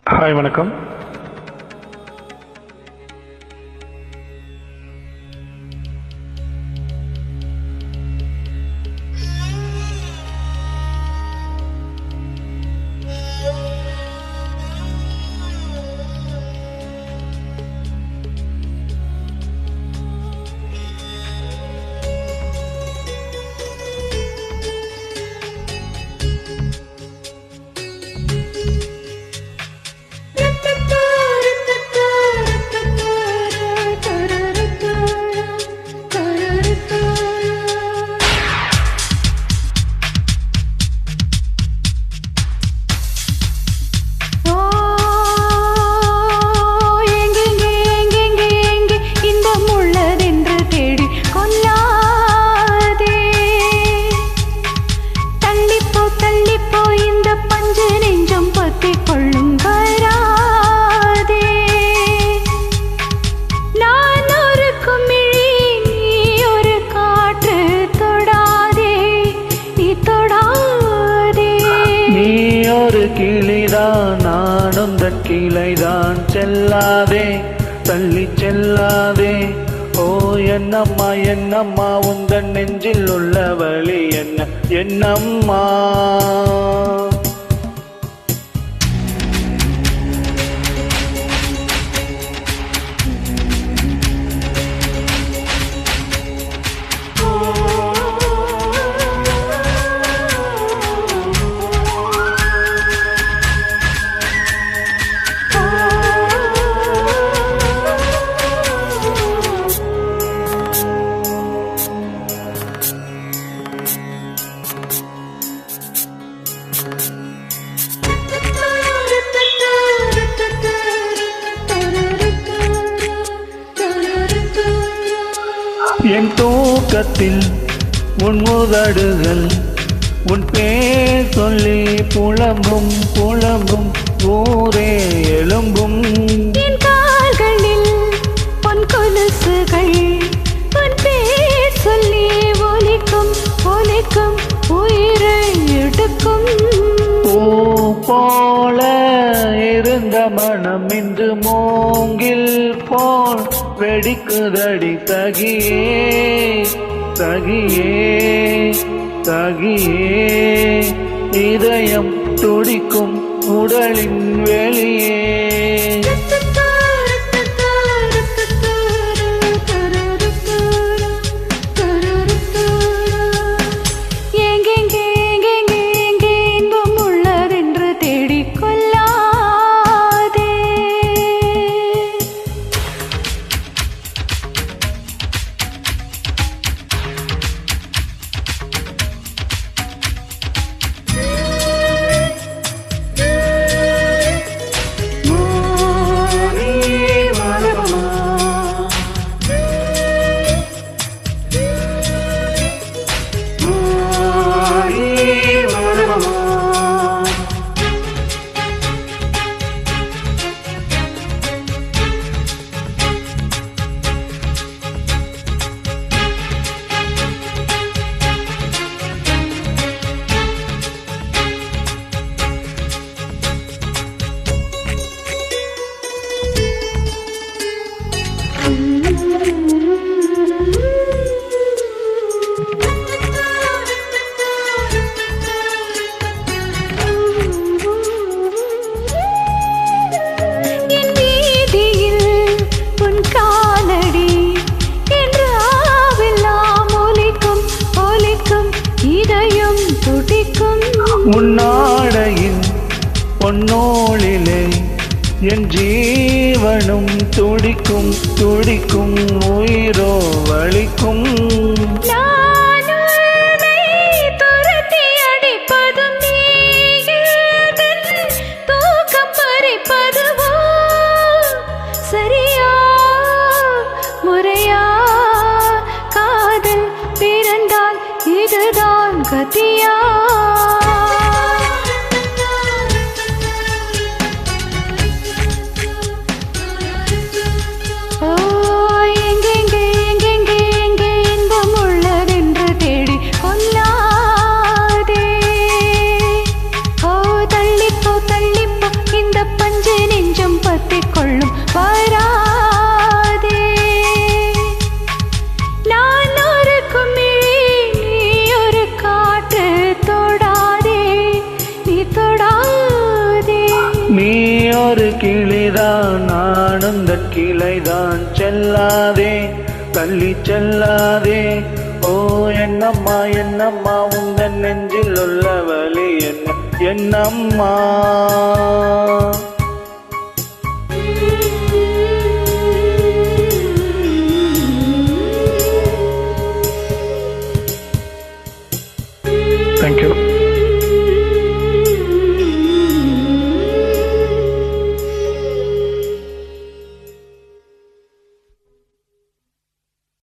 Hi வணக்கம். கிளிதான் நானும் கிளைதான், செல்லாதே தள்ளி செல்லாதே. ஓ என்னம்மா என்னம்மா உந்தன் நெஞ்சில் உள்ள வழி என்ன என்னம்மா. என் தூக்கத்தில் உன் உதடுகள் உன் பேர் சொல்லி புலம்பும் புலம்பும் ஊரே எழும்பும். என் கால்களில் பொன் கொலுசுகள் உன் பேர் சொல்லி ஒலிக்கும் ஒலிக்கும் உயிரை எடுக்கும். பூ போல இருந்த மனம் இன்று மூங்கில் போல் வெடிக்குதடி தகியே தகியே தகியே. இதயம் துடிக்கும் உடலின் வெளியே. உன்னாடையின் பொன்னோளிலே என் ஜீவனும் துடிக்கும் துடிக்கும் உயிரோ வலிக்கும். சரியா முறையா காதல் பிறந்தால் இதுதான் கதியா. எங்கெங்கே எங்கெங்கே எங்கே இன்பம் உள்ளதென்று கிளிதான் ஆனந்த கிளைதான் செல்லாதே தள்ளி செல்லாதே ஓ என்னம்மா என்னம்மா உந்தன் நெஞ்சில் உள்ள வலி என்ன என்னம்மா Thank you.